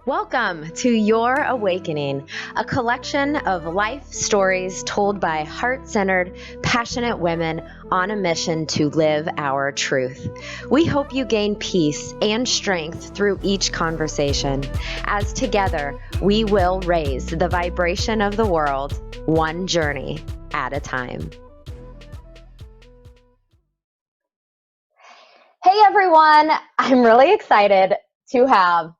Welcome to Your Awakening, a collection of life stories told by heart-centered, passionate women on a mission to live our truth. We hope you gain peace and strength through each conversation, as together we will raise the vibration of the world, one journey at a time. Hey everyone, I'm really excited to have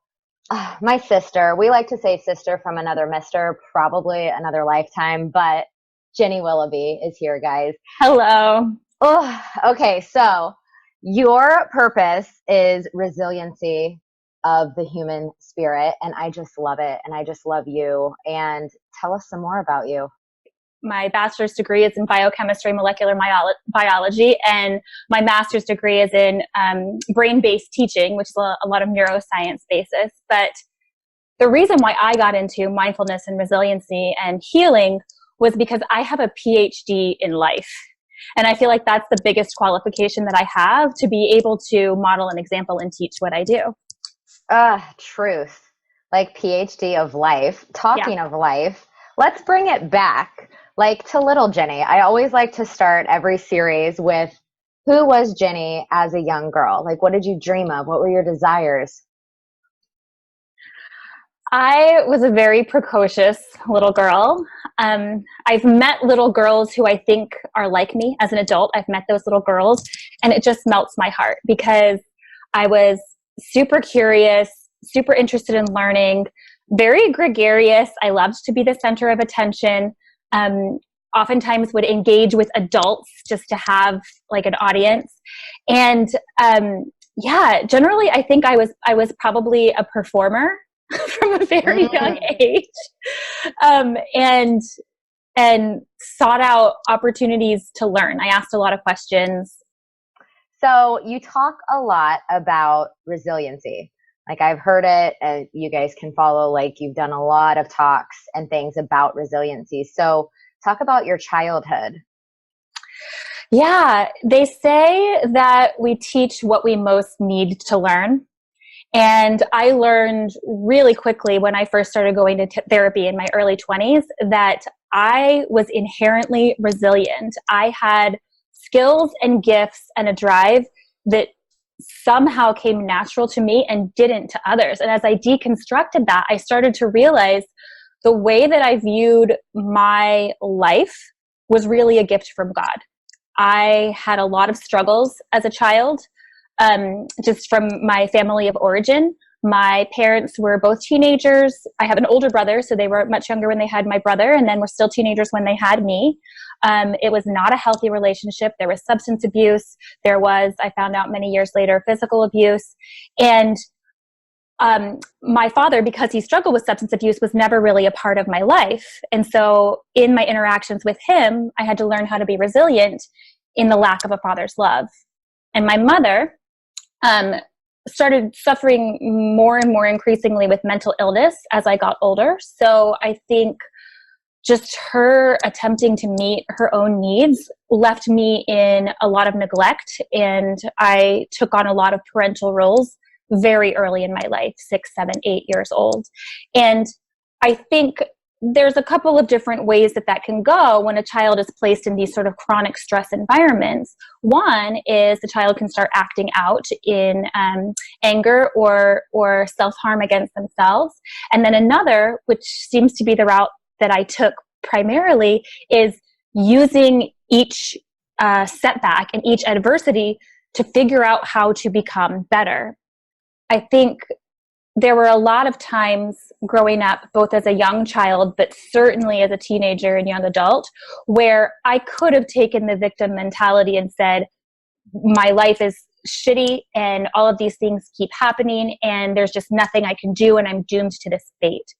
my sister. We like to say sister from another mister, probably another lifetime, but Jennie Willoughby is here, guys. Hello. Oh, okay, so your purpose is resiliency of the human spirit, and I just love it, and I just love you. And tell us some more about you. My bachelor's degree is in biochemistry, molecular biology, and my master's degree is in brain-based teaching, which is a lot of neuroscience basis. But the reason why I got into mindfulness and resiliency and healing was because I have a PhD in life. And I feel like that's the biggest qualification that I have to be able to model an example and teach what I do. Truth. Like PhD of life. Talking of life, let's bring it back. Like to little Jennie. I always like to start every series with, who was Jennie as a young girl? Like, what did you dream of? What were your desires? I was a very precocious little girl. I've met little girls who I think are like me as an adult. I've met those little girls, and it just melts my heart because I was super curious, super interested in learning, very gregarious. I loved to be the center of attention. Oftentimes would engage with adults just to have like an audience. And generally I think I was probably a performer from a very young age, and sought out opportunities to learn. I asked a lot of questions. So you talk a lot about resiliency. Like I've heard it, and you guys can follow, like you've done a lot of talks and things about resiliency. So talk about your childhood. Yeah, they say that we teach what we most need to learn. And I learned really quickly when I first started going to therapy in my early 20s that I was inherently resilient. I had skills and gifts and a drive that somehow came natural to me and didn't to others. And as I deconstructed that, I started to realize the way that I viewed my life was really a gift from God. I had a lot of struggles as a child, just from my family of origin. My parents were both teenagers. I have an older brother, so they were much younger when they had my brother, and then were still teenagers when they had me. It was not a healthy relationship. There was substance abuse. There was, I found out many years later, physical abuse. And my father, because he struggled with substance abuse, was never really a part of my life. And so in my interactions with him, I had to learn how to be resilient in the lack of a father's love. And my mother started suffering more and more increasingly with mental illness as I got older. So I think just her attempting to meet her own needs left me in a lot of neglect, and I took on a lot of parental roles very early in my life, 6, 7, 8 years old. And I think there's a couple of different ways that can go when a child is placed in these sort of chronic stress environments. One is the child can start acting out in anger or self-harm against themselves. And then another, which seems to be the route that I took primarily, is using each setback and each adversity to figure out how to become better. I think there were a lot of times growing up, both as a young child, but certainly as a teenager and young adult, where I could have taken the victim mentality and said, my life is shitty and all of these things keep happening and there's just nothing I can do and I'm doomed to this fate.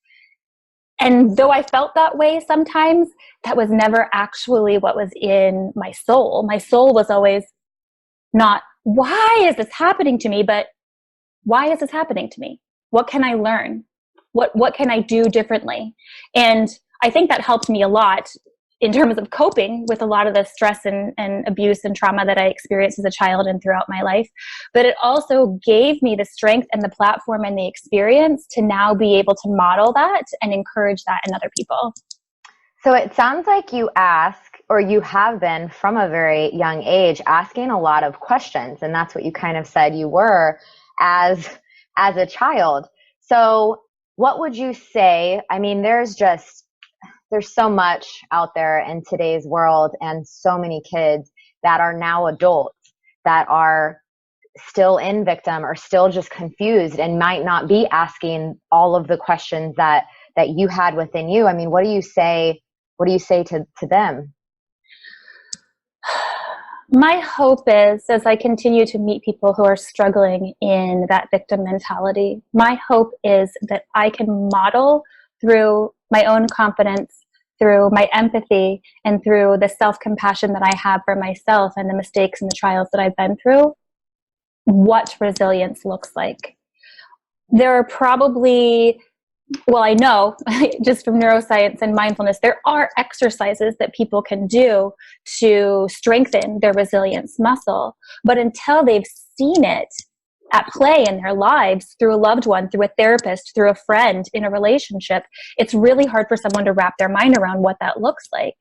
And though I felt that way sometimes, that was never actually what was in my soul. My soul was always not, why is this happening to me? But why is this happening to me? What can I learn? What can I do differently? And I think that helped me a lot in terms of coping with a lot of the stress and abuse and trauma that I experienced as a child and throughout my life. But it also gave me the strength and the platform and the experience to now be able to model that and encourage that in other people. So it sounds like you ask, or you have been from a very young age, asking a lot of questions. And that's what you kind of said you were as a child. So what would you say? I mean, there's so much out there in today's world, and so many kids that are now adults that are still in victim or still just confused and might not be asking all of the questions that you had within you. I mean, what do you say to them? My hope is, as I continue to meet people who are struggling in that victim mentality, my hope is that I can model through my own confidence, through my empathy, and through the self-compassion that I have for myself and the mistakes and the trials that I've been through, what resilience looks like. There are probably, well, I know just from neuroscience and mindfulness, there are exercises that people can do to strengthen their resilience muscle. But until they've seen it at play in their lives through a loved one, through a therapist, through a friend, in a relationship, it's really hard for someone to wrap their mind around what that looks like.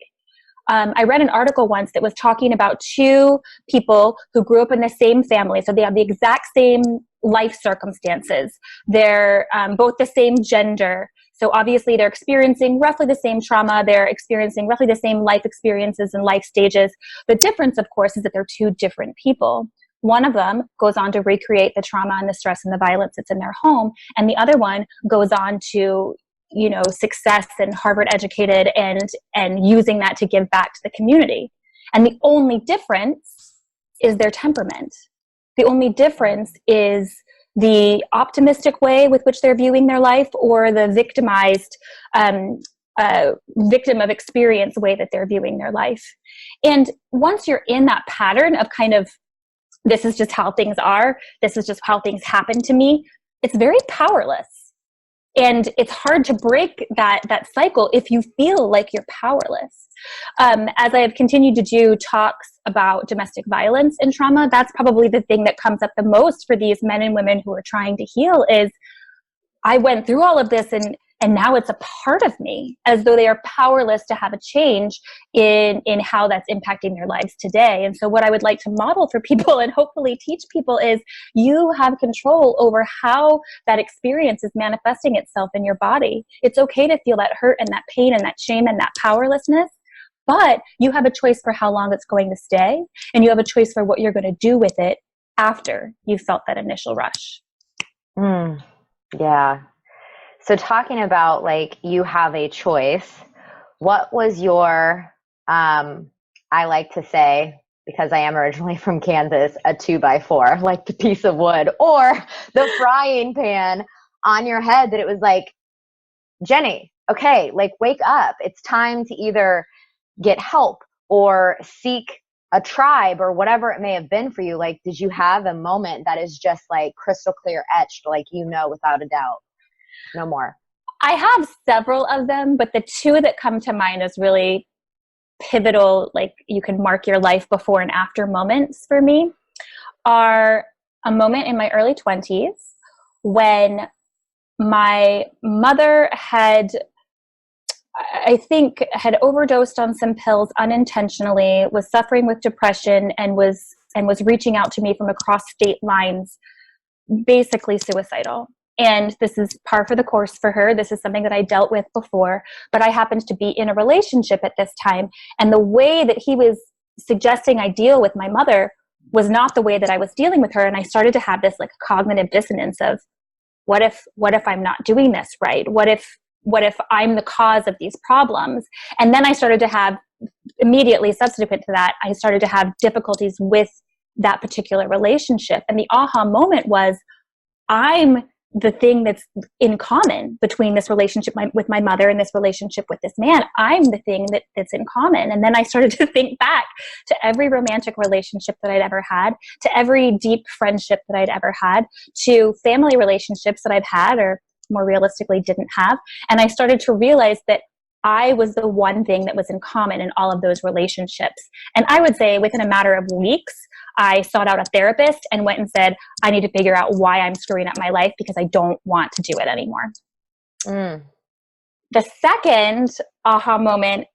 I read an article once that was talking about two people who grew up in the same family. So they have the exact same life circumstances. They're both the same gender. So obviously they're experiencing roughly the same trauma. They're experiencing roughly the same life experiences and life stages. The difference, of course, is that they're two different people. One of them goes on to recreate the trauma and the stress and the violence that's in their home. And the other one goes on to, success and Harvard educated and using that to give back to the community. And the only difference is their temperament. The only difference is the optimistic way with which they're viewing their life, or the victimized, victim of experience way that they're viewing their life. And once you're in that pattern of kind of, this is just how things are, this is just how things happen to me, it's very powerless. And it's hard to break that cycle if you feel like you're powerless. As I have continued to do talks about domestic violence and trauma, that's probably the thing that comes up the most for these men and women who are trying to heal is, I went through all of this and now it's a part of me, as though they are powerless to have a change in how that's impacting their lives today. And so what I would like to model for people and hopefully teach people is, you have control over how that experience is manifesting itself in your body. It's okay to feel that hurt and that pain and that shame and that powerlessness, but you have a choice for how long it's going to stay, and you have a choice for what you're going to do with it after you felt that initial rush. Yeah. So talking about you have a choice, what was your, I like to say, because I am originally from Kansas, a 2x4, like the piece of wood or the frying pan on your head, that it was like, Jennie, okay, wake up. It's time to either get help or seek a tribe or whatever it may have been for you. Did you have a moment that is just crystal clear etched, without a doubt? No more. I have several of them, but the two that come to mind as really pivotal, you can mark your life before and after moments for me, are a moment in my early 20s when my mother had overdosed on some pills unintentionally, was suffering with depression, and was reaching out to me from across state lines, basically suicidal. And this is par for the course for her. This is something that I dealt with before, but I happened to be in a relationship at this time. And the way that he was suggesting I deal with my mother was not the way that I was dealing with her. And I started to have this cognitive dissonance of, what if I'm not doing this right? What if I'm the cause of these problems? And then I started to have, immediately subsequent to that, I started to have difficulties with that particular relationship. And the aha moment was, I'm the thing that's in common between this relationship with my mother and this relationship with this man. I'm the thing that's in common. And then I started to think back to every romantic relationship that I'd ever had, to every deep friendship that I'd ever had, to family relationships that I've had, or more realistically didn't have. And I started to realize that I was the one thing that was in common in all of those relationships. And I would say within a matter of weeks, I sought out a therapist and went and said, I need to figure out why I'm screwing up my life because I don't want to do it anymore. The second aha moment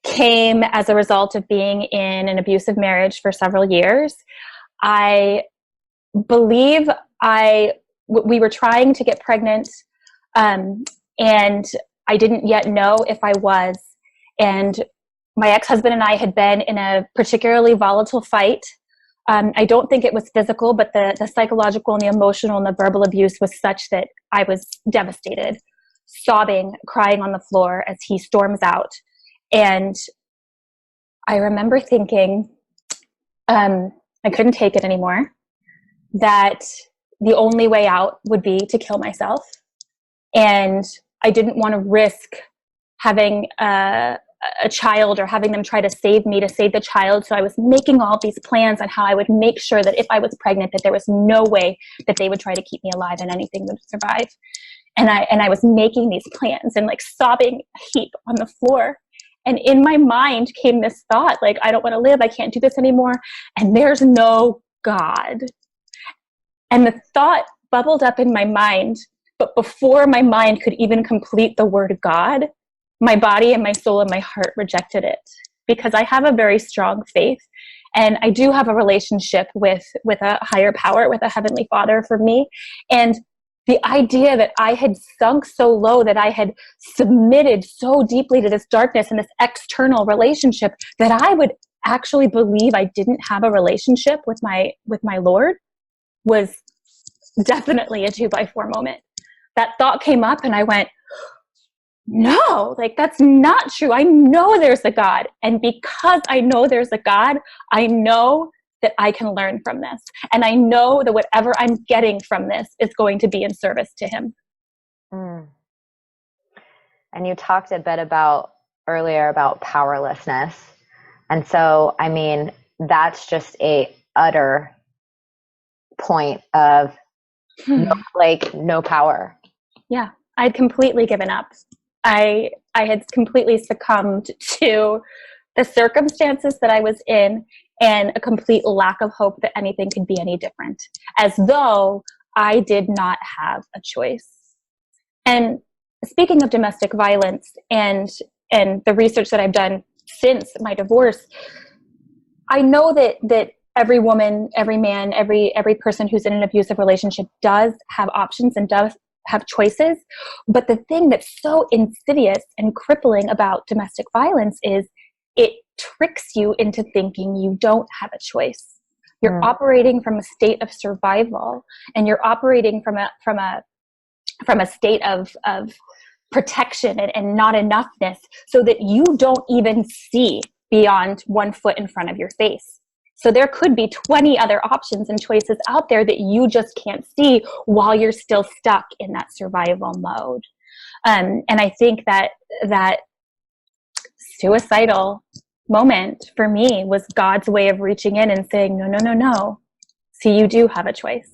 came as a result of being in an abusive marriage for several years. I believe we were trying to get pregnant, and I didn't yet know if I was. And my ex-husband and I had been in a particularly volatile fight. I don't think it was physical, but the psychological and the emotional and the verbal abuse was such that I was devastated, sobbing, crying on the floor as he storms out. And I remember thinking, I couldn't take it anymore, that the only way out would be to kill myself. And I didn't want to risk having a child or having them try to save me to save the child. So I was making all these plans on how I would make sure that if I was pregnant, that there was no way that they would try to keep me alive and anything would survive. And I was making these plans and like sobbing a heap on the floor. And in my mind came this thought, like, I don't want to live. I can't do this anymore. And there's no God. And the thought bubbled up in my mind. But before my mind could even complete the word God, my body and my soul and my heart rejected it, because I have a very strong faith. And I do have a relationship with a higher power, with a heavenly Father for me. And the idea that I had sunk so low, that I had submitted so deeply to this darkness and this external relationship, that I would actually believe I didn't have a relationship with my Lord, was definitely a 2x4 moment. That thought came up and I went, no, like that's not true. I know there's a God. And because I know there's a God, I know that I can learn from this. And I know that whatever I'm getting from this is going to be in service to him. And you talked a bit earlier about powerlessness. And so, I mean, that's just a utter point of no power. Yeah, I'd completely given up. I had completely succumbed to the circumstances that I was in and a complete lack of hope that anything could be any different, as though I did not have a choice. And speaking of domestic violence and the research that I've done since my divorce, I know that every woman, every man, every person who's in an abusive relationship does have options and does have choices. But the thing that's so insidious and crippling about domestic violence is it tricks you into thinking you don't have a choice. You're operating from a state of survival, and you're operating from a state of protection and not enoughness, so that you don't even see beyond 1 foot in front of your face. So there could be 20 other options and choices out there that you just can't see while you're still stuck in that survival mode. And I think that suicidal moment for me was God's way of reaching in and saying, no. See, you do have a choice.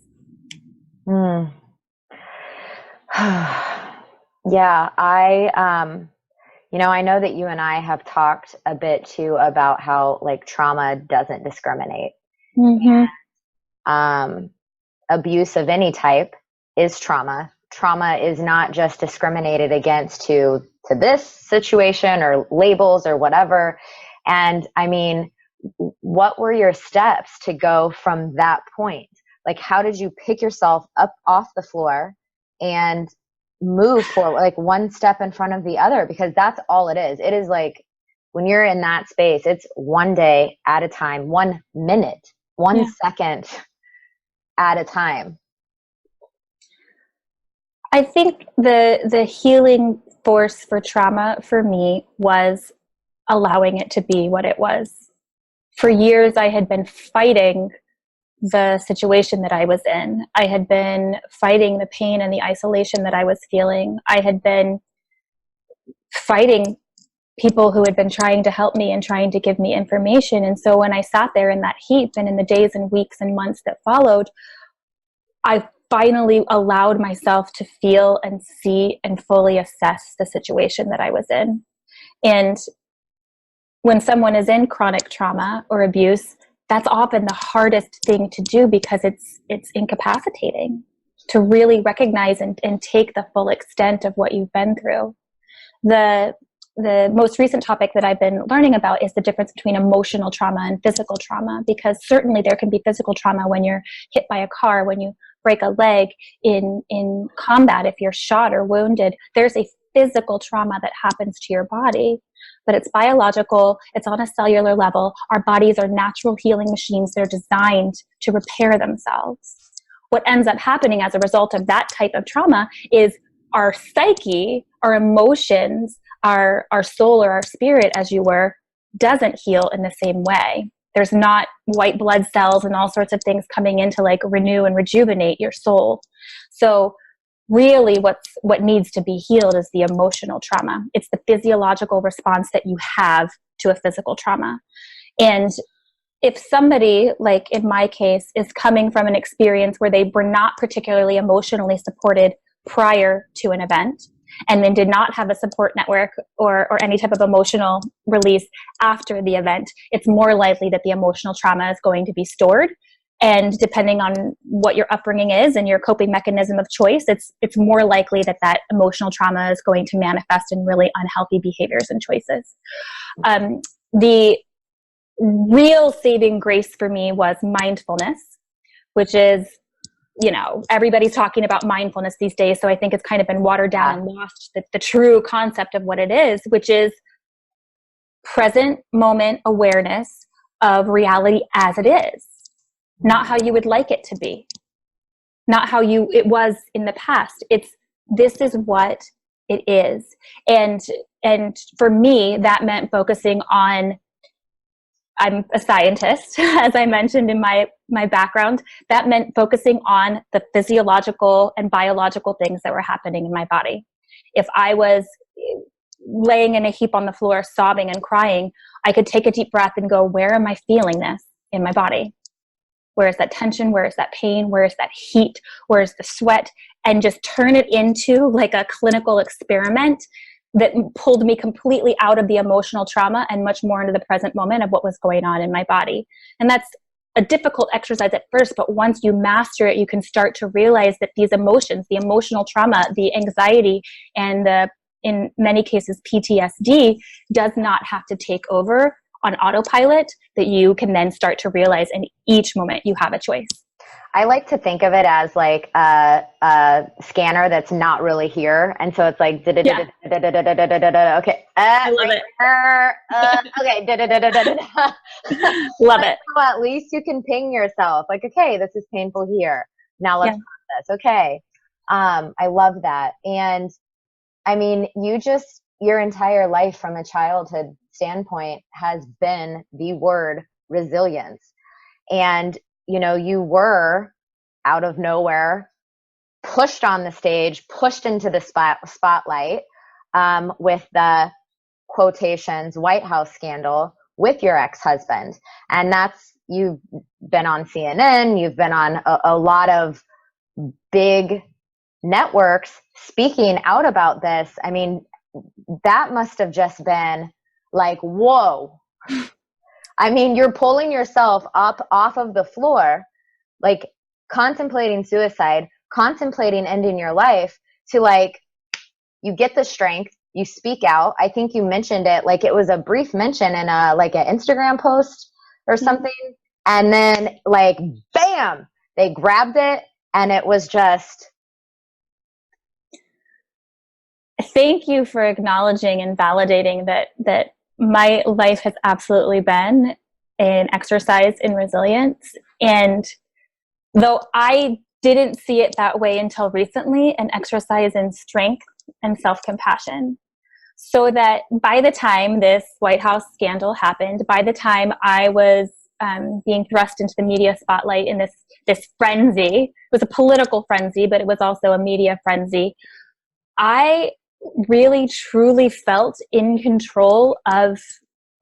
Yeah, I know that you and I have talked a bit too about how like trauma doesn't discriminate. Abuse of any type is trauma. Trauma is not just discriminated against to this situation or labels or whatever. And I mean, what were your steps to go from that point? Like, how did you pick yourself up off the floor and move forward, like one step in front of the other? Because that's all it is. It is like when you're in that space, it's one day at a time, 1 minute, 1 second at a time. I think the healing force for trauma for me was allowing it to be what it was. For years, I had been fighting the situation that I was in. I had been fighting the pain and the isolation that I was feeling. I had been fighting people who had been trying to help me and trying to give me information. And so when I sat there in that heap and in the days and weeks and months that followed, I finally allowed myself to feel and see and fully assess the situation that I was in. And when someone is in chronic trauma or abuse, that's often the hardest thing to do because it's incapacitating to really recognize and take the full extent of what you've been through. The most recent topic that I've been learning about is the difference between emotional trauma and physical trauma, because certainly there can be physical trauma when you're hit by a car, when you break a leg in combat, if you're shot or wounded. There's a physical trauma that happens to your body, but it's biological, it's on a cellular level. Our bodies are natural healing machines. They're designed to repair themselves. What ends up happening as a result of that type of trauma is our psyche, our emotions, our soul or our spirit, as you were, doesn't heal in the same way. There's not white blood cells and all sorts of things coming in to like renew and rejuvenate your soul. So really what needs to be healed is the emotional trauma. It's the physiological response that you have to a physical trauma. And if somebody, like in my case, is coming from an experience where they were not particularly emotionally supported prior to an event, and then did not have a support network or any type of emotional release after the event, it's more likely that the emotional trauma is going to be stored. And depending on what your upbringing is and your coping mechanism of choice, it's more likely that that emotional trauma is going to manifest in really unhealthy behaviors and choices. The real saving grace for me was mindfulness, which is, you know, everybody's talking about mindfulness these days. So I think it's kind of been watered down and lost the true concept of what it is, which is present moment awareness of reality as it is, not how you would like it to be, not how it was in the past. This is what it is. And for me, that meant focusing on, I'm a scientist, as I mentioned in my background. That meant focusing on the physiological and biological things that were happening in my body. If I was laying in a heap on the floor, sobbing and crying, I could take a deep breath and go, where am I feeling this in my body? Where is that tension? Where is that pain? Where is that heat? Where is the sweat? And just turn it into like a clinical experiment that pulled me completely out of the emotional trauma and much more into the present moment of what was going on in my body. And that's a difficult exercise at first, but once you master it, you can start to realize that these emotions, the emotional trauma, the anxiety, and in many cases PTSD, does not have to take over on autopilot, that you can then start to realize in each moment you have a choice. I like to think of it as like a scanner that's not really here. And so it's like, okay. I love it. Okay. Love it. So at least you can ping yourself like, okay, this is painful here. Now let's process. Okay. I love that. And I mean, your entire life from a childhood standpoint has been the word resilience. And you know, you were out of nowhere pushed on the stage, pushed into the spotlight with the quotations White House scandal with your ex-husband. And you've been on CNN, you've been on a lot of big networks speaking out about this. I mean, that must have just been like, whoa. I mean, you're pulling yourself up off of the floor, like contemplating suicide, contemplating ending your life, to like, you get the strength, you speak out. I think you mentioned it, like it was a brief mention in like an Instagram post or something. And then like, bam, they grabbed it. And it was just. Thank you for acknowledging and validating that my life has absolutely been an exercise in resilience. And though I didn't see it that way until recently, an exercise in strength and self-compassion. So that by the time this White House scandal happened, by the time I was being thrust into the media spotlight in this frenzy, it was a political frenzy, but it was also a media frenzy, I really truly felt in control of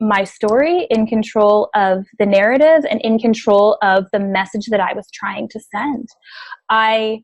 my story, in control of the narrative, and in control of the message that I was trying to send. I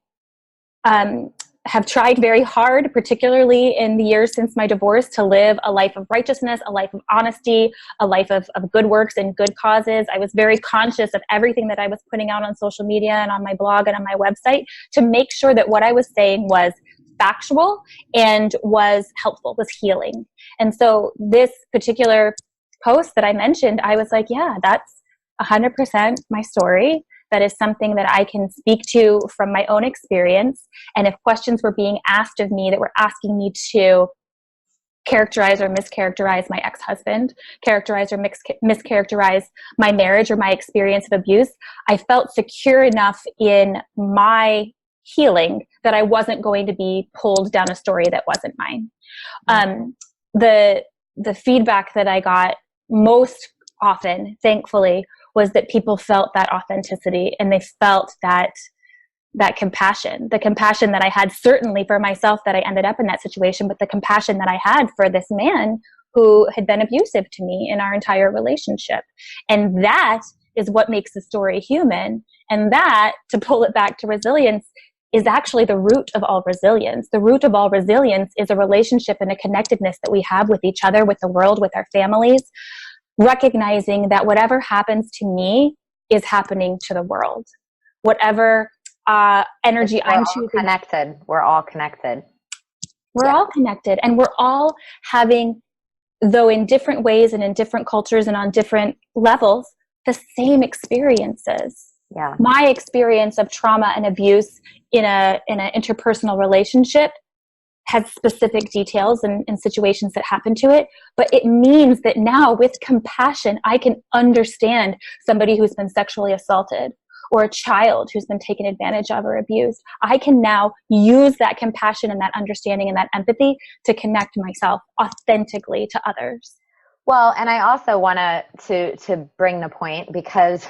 have tried very hard, particularly in the years since my divorce, to live a life of righteousness, a life of honesty, a life of good works and good causes. I was very conscious of everything that I was putting out on social media and on my blog and on my website to make sure that what I was saying was factual and was helpful, was healing. And so this particular post that I mentioned, I was like, yeah, that's 100% my story. That is something that I can speak to from my own experience. And if questions were being asked of me that were asking me to characterize or mischaracterize my ex-husband, characterize or mischaracterize my marriage or my experience of abuse, I felt secure enough in my healing that I wasn't going to be pulled down a story that wasn't mine. The feedback that I got most often, thankfully, was that people felt that authenticity and they felt that compassion, the compassion that I had certainly for myself that I ended up in that situation, but the compassion that I had for this man who had been abusive to me in our entire relationship. And that is what makes the story human. And that, to pull it back to resilience, is actually the root of all resilience. The root of all resilience is a relationship and a connectedness that we have with each other, with the world, with our families, recognizing that whatever happens to me is happening to the world. Whatever energy I'm choosing. Connected. We're all connected. We're all connected. And we're all having, though in different ways and in different cultures and on different levels, the same experiences. Yeah. My experience of trauma and abuse in an interpersonal relationship has specific details and situations that happen to it, but it means that now with compassion, I can understand somebody who's been sexually assaulted or a child who's been taken advantage of or abused. I can now use that compassion and that understanding and that empathy to connect myself authentically to others. Well, and I also want to bring the point, because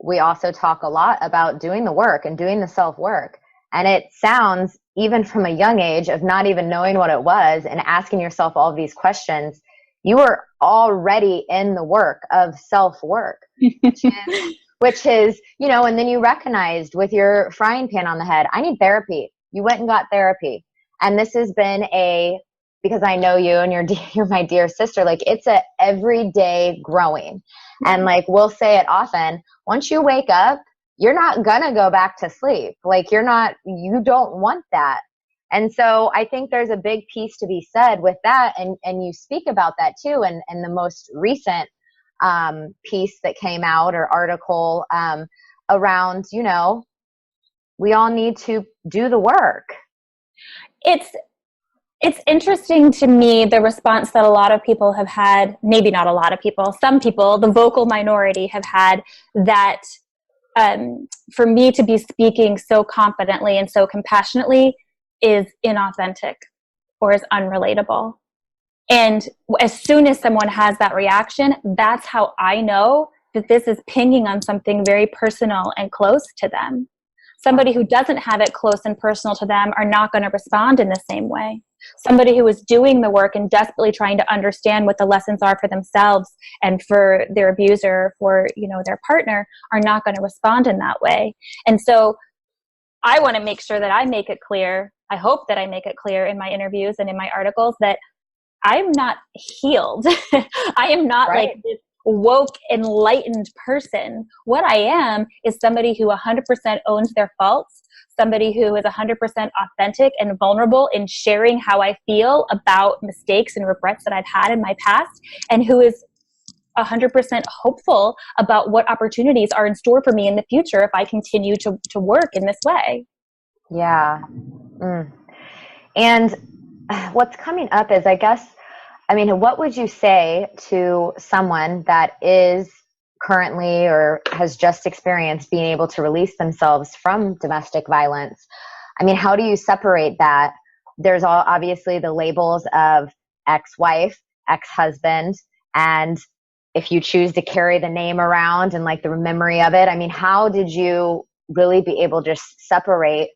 we also talk a lot about doing the work and doing the self-work. And it sounds, even from a young age of not even knowing what it was and asking yourself all these questions, you were already in the work of self-work, which is, and then you recognized with your frying pan on the head, I need therapy. You went and got therapy. And this has been because I know you and you're my dear sister, like it's a everyday growing. And like we'll say it often, once you wake up, you're not gonna go back to sleep. Like you don't want that. And so I think there's a big piece to be said with that. And you speak about that too. And the most recent piece that came out or article around, we all need to do the work. It's interesting to me, the response that a lot of people have had, maybe not a lot of people, some people, the vocal minority have had, that for me to be speaking so confidently and so compassionately is inauthentic or is unrelatable. And as soon as someone has that reaction, that's how I know that this is pinging on something very personal and close to them. Somebody who doesn't have it close and personal to them are not going to respond in the same way. Somebody who is doing the work and desperately trying to understand what the lessons are for themselves and for their abuser, for their partner, are not going to respond in that way. And so I want to make sure that I make it clear, I hope that I make it clear in my interviews and in my articles, that I'm not healed. I am not right. like this woke, enlightened person. What I am is somebody who 100% owns their faults, somebody who is 100% authentic and vulnerable in sharing how I feel about mistakes and regrets that I've had in my past, and who is 100% hopeful about what opportunities are in store for me in the future if I continue to work in this way. Yeah. And what's coming up is, what would you say to someone that is currently or has just experienced being able to release themselves from domestic violence? How do you separate that? There's obviously the labels of ex-wife, ex-husband, and if you choose to carry the name around and like the memory of it, how did you really be able to just separate?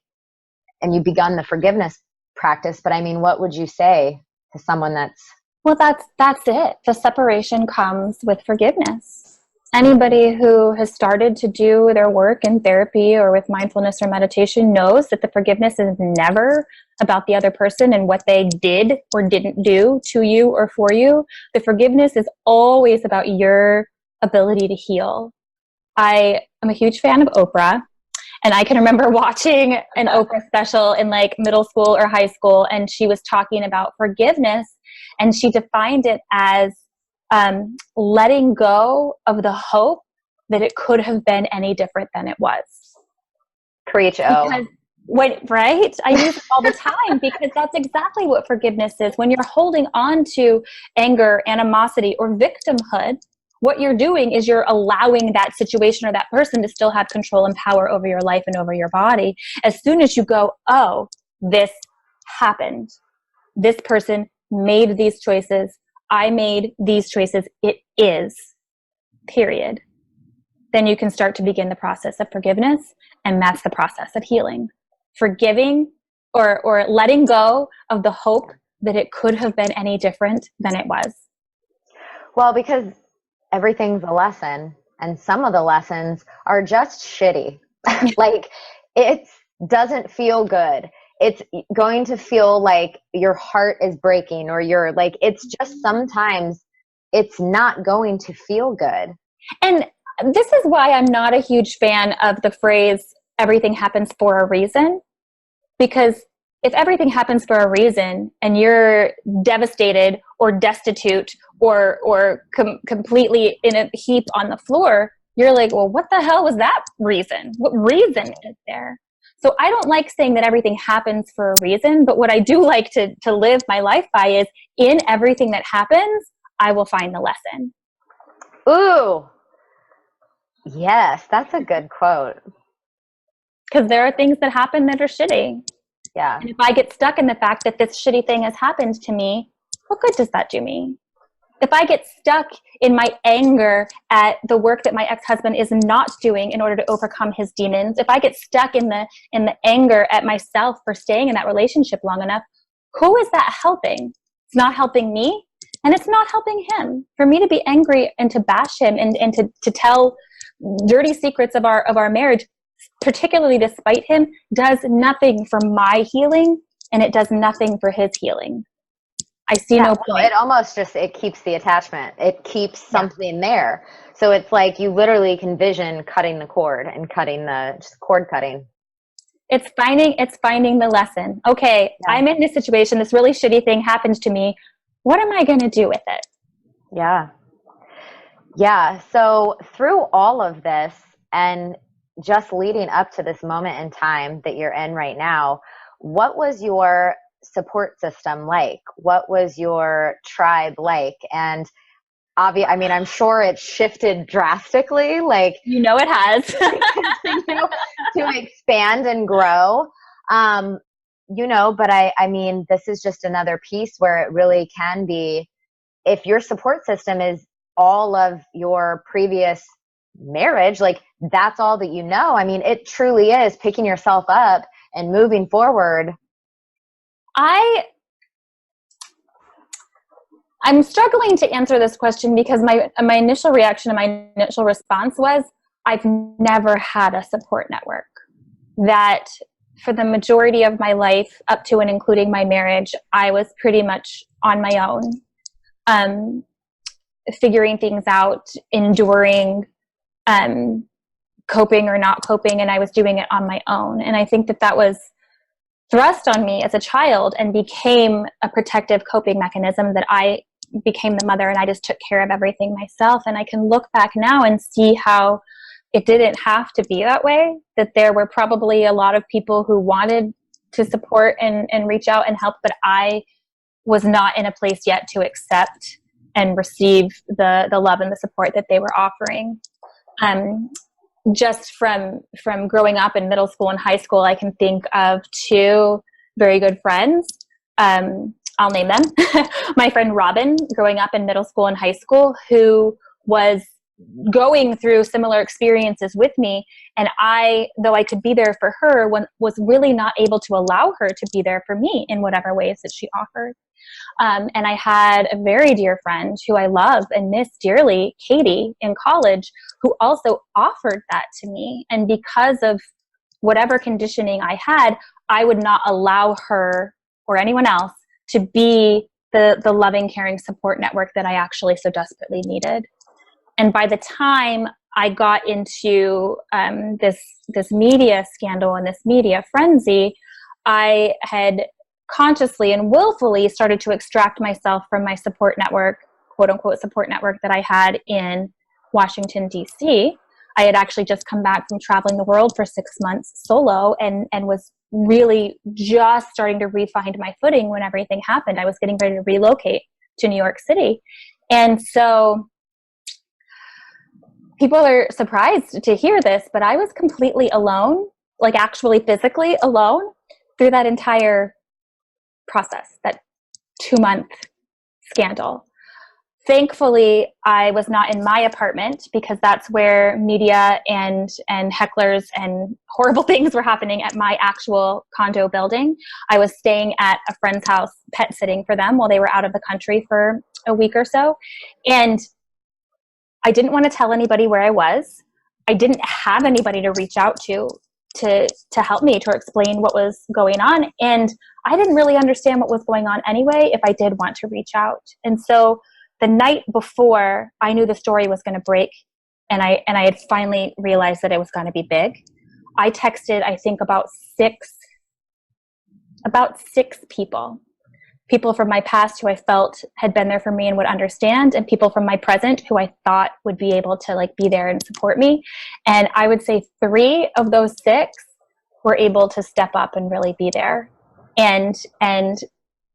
And you begun the forgiveness practice, but what would you say to someone that's... Well, that's it. The separation comes with forgiveness. Anybody who has started to do their work in therapy or with mindfulness or meditation knows that the forgiveness is never about the other person and what they did or didn't do to you or for you. The forgiveness is always about your ability to heal. I am a huge fan of Oprah, and I can remember watching an Oprah special in like middle school or high school, and she was talking about forgiveness, and she defined it as letting go of the hope that it could have been any different than it was. Preach, because right? I use it all the time because that's exactly what forgiveness is. When you're holding on to anger, animosity, or victimhood, what you're doing is you're allowing that situation or that person to still have control and power over your life and over your body. As soon as you go, oh, this happened. This person made these choices. I made these choices. It is, period. Then you can start to begin the process of forgiveness, and that's the process of healing. Forgiving or letting go of the hope that it could have been any different than it was. Well, because everything's a lesson, and some of the lessons are just shitty. Like, it doesn't feel good. It's going to feel like your heart is breaking, or you're like, it's just sometimes it's not going to feel good. And this is why I'm not a huge fan of the phrase, everything happens for a reason. Because if everything happens for a reason and you're devastated or destitute or completely in a heap on the floor, you're like, well, what the hell was that reason? What reason is there? So I don't like saying that everything happens for a reason, but what I do like to live my life by is, in everything that happens, I will find the lesson. Ooh. Yes, that's a good quote. Because there are things that happen that are shitty. Yeah. And if I get stuck in the fact that this shitty thing has happened to me, what good does that do me? If I get stuck in my anger at the work that my ex-husband is not doing in order to overcome his demons, if I get stuck in the anger at myself for staying in that relationship long enough, who is that helping? It's not helping me, and it's not helping him. For me to be angry and to bash him and to tell dirty secrets of our marriage, particularly despite him, does nothing for my healing, and it does nothing for his healing. I see no point. It almost just, it keeps the attachment. It keeps something there. So it's like you literally can vision cutting the cord and cutting just cord cutting. It's finding the lesson. Okay, I'm in this situation. This really shitty thing happened to me. What am I going to do with it? Yeah. Yeah. So through all of this and just leading up to this moment in time that you're in right now, what was your support system like? What was your tribe like? And I'm sure it shifted drastically, like, it has to expand and grow. But this is just another piece where it really can be, if your support system is all of your previous marriage, like that's all that you know. I mean, it truly is picking yourself up and moving forward. I'm struggling to answer this question because my initial reaction and my initial response was, I've never had a support network. That for the majority of my life, up to and including my marriage, I was pretty much on my own, figuring things out, enduring, coping or not coping, and I was doing it on my own. And I think that was thrust on me as a child and became a protective coping mechanism, that I became the mother and I just took care of everything myself. And I can look back now and see how it didn't have to be that way, that there were probably a lot of people who wanted to support and reach out and help, but I was not in a place yet to accept and receive the love and the support that they were offering. Just from growing up in middle school and high school, I can think of two very good friends. I'll name them. My friend Robin, growing up in middle school and high school, who was going through similar experiences with me. And though I could be there for her, was really not able to allow her to be there for me in whatever ways that she offered. And I had a very dear friend who I love and miss dearly, Katie, in college, who also offered that to me. And because of whatever conditioning I had, I would not allow her or anyone else to be the loving, caring support network that I actually so desperately needed. And by the time I got into this media scandal and this media frenzy, I had consciously and willfully started to extract myself from my support network, quote unquote support network, that I had in Washington, D.C. I had actually just come back from traveling the world for 6 months solo and was really just starting to re-find my footing when everything happened. I was getting ready to relocate to New York City. And so people are surprised to hear this, but I was completely alone, like actually physically alone through that entire process, that 2-month scandal. Thankfully, I was not in my apartment because that's where media and hecklers and horrible things were happening at my actual condo building. I was staying at a friend's house, pet sitting for them while they were out of the country for a week or so. And I didn't want to tell anybody where I was. I didn't have anybody to reach out to help me, to explain what was going on. And I didn't really understand what was going on anyway if I did want to reach out. And so the night before I knew the story was going to break, and I had finally realized that it was going to be big, I texted, I think, about six people from my past who I felt had been there for me and would understand, and people from my present who I thought would be able to like be there and support me. And I would say 3 of those 6 were able to step up and really be there. And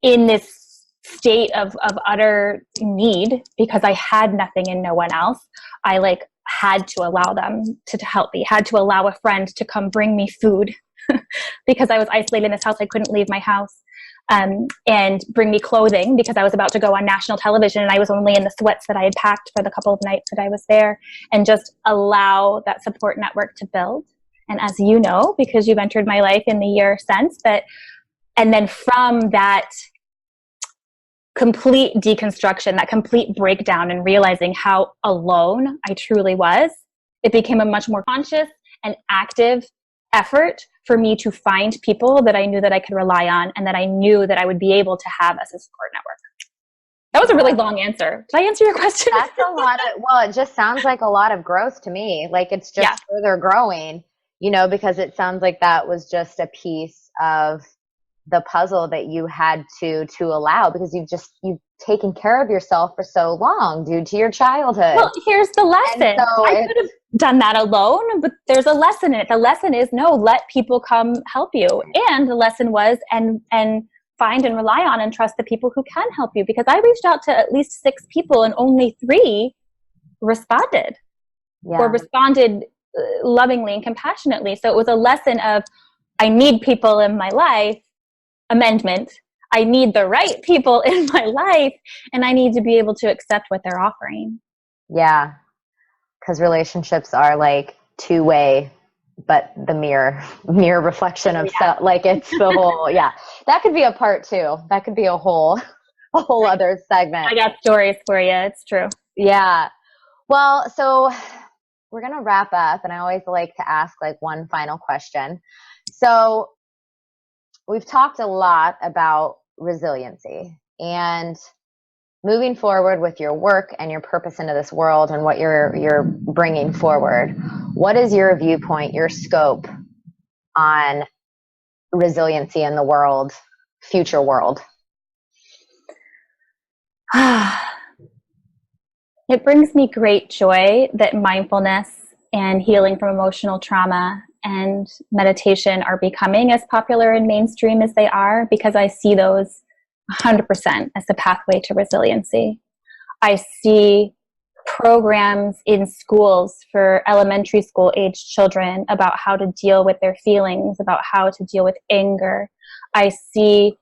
in this state of utter need, because I had nothing and no one else, I like had to allow them to help me, had to allow a friend to come bring me food because I was isolated in this house. I couldn't leave my house. And bring me clothing because I was about to go on national television and I was only in the sweats that I had packed for the couple of nights that I was there, and just allow that support network to build. And as you know, because you've entered my life in the year since, and then from that complete deconstruction, that complete breakdown, and realizing how alone I truly was, it became a much more conscious and active effort for me to find people that I knew that I could rely on and that I knew that I would be able to have as a support network. That was a really long answer. Did I answer your question? That's a lot of, well, it just sounds like a lot of growth to me. Like it's just further growing, because it sounds like that was just a piece of the puzzle that you had to allow, because you've taken care of yourself for so long due to your childhood. Well, here's the lesson. So I could have done that alone, but there's a lesson in it. The lesson is let people come help you. And the lesson was, and find and rely on and trust the people who can help you, because I reached out to at least 6 people and only 3 responded or responded lovingly and compassionately. So it was a lesson of, I need people in my life, amendment. I need the right people in my life, and I need to be able to accept what they're offering. Yeah. Because relationships are like two-way, but the mirror reflection of stuff. Like it's the whole, that could be a part 2. That could be a whole other segment. I got stories for you. It's true. Yeah. Well, so we're going to wrap up, and I always like to ask like one final question. So we've talked a lot about resiliency and moving forward with your work and your purpose into this world and what you're bringing forward. What is your viewpoint, your scope on resiliency in the world, future world? It brings me great joy that mindfulness and healing from emotional trauma and meditation are becoming as popular and mainstream as they are, because I see those 100% as the pathway to resiliency. I see programs in schools for elementary school age children about how to deal with their feelings, about how to deal with anger. I see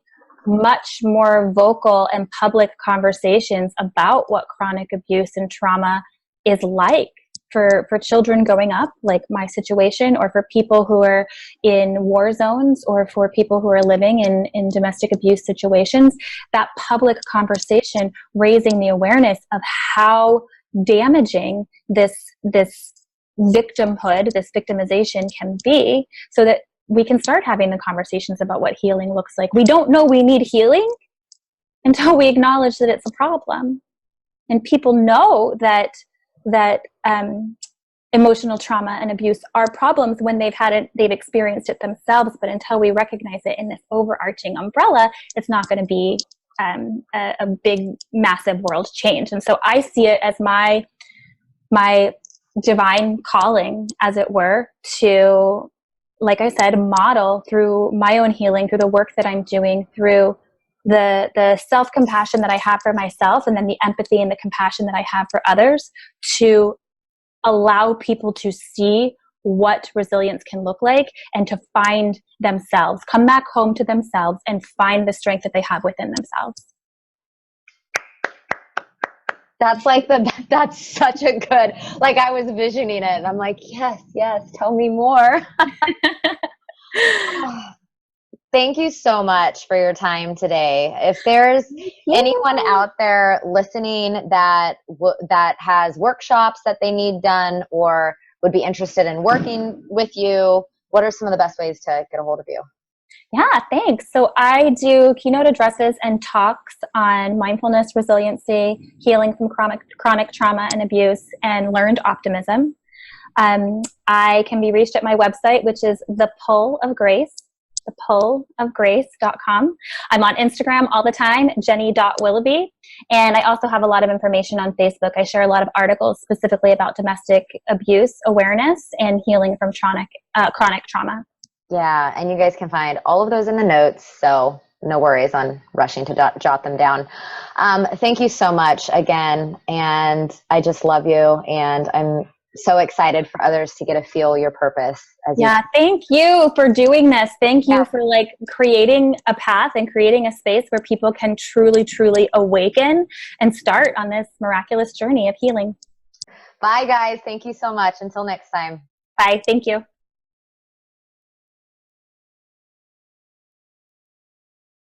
much more vocal and public conversations about what chronic abuse and trauma is like for children growing up, like my situation, or for people who are in war zones, or for people who are living in domestic abuse situations. That public conversation, raising the awareness of how damaging this victimhood, this victimization can be, so that we can start having the conversations about what healing looks like. We don't know we need healing until we acknowledge that it's a problem. And people know that emotional trauma and abuse are problems when they've experienced it themselves. But until we recognize it in this overarching umbrella, it's not going to be a big, massive world change. And so I see it as my divine calling, as it were, to, like I said, model through my own healing, through the work that I'm doing, through the self-compassion that I have for myself, and then the empathy and the compassion that I have for others, to allow people to see what resilience can look like, and to find themselves, come back home to themselves, and find the strength that they have within themselves. That's such a good, like, I was visioning it and I'm like, yes, tell me more. Thank you so much for your time today. If there's anyone out there listening that has workshops that they need done, or would be interested in working with you, what are some of the best ways to get a hold of you? Yeah, thanks. So I do keynote addresses and talks on mindfulness, resiliency, healing from chronic trauma and abuse, and learned optimism. I can be reached at my website, which is The Pull of Grace, thepullofgrace.com. I'm on Instagram all the time, Jennie.Willoughby. And I also have a lot of information on Facebook. I share a lot of articles specifically about domestic abuse awareness and healing from chronic trauma. Yeah, and you guys can find all of those in the notes, so no worries on rushing to jot them down. Thank you so much again, and I just love you, and I'm so excited for others to get to feel your purpose. Thank you for doing this. Thank you for creating a path and creating a space where people can truly, truly awaken and start on this miraculous journey of healing. Bye, guys. Thank you so much. Until next time. Bye. Thank you.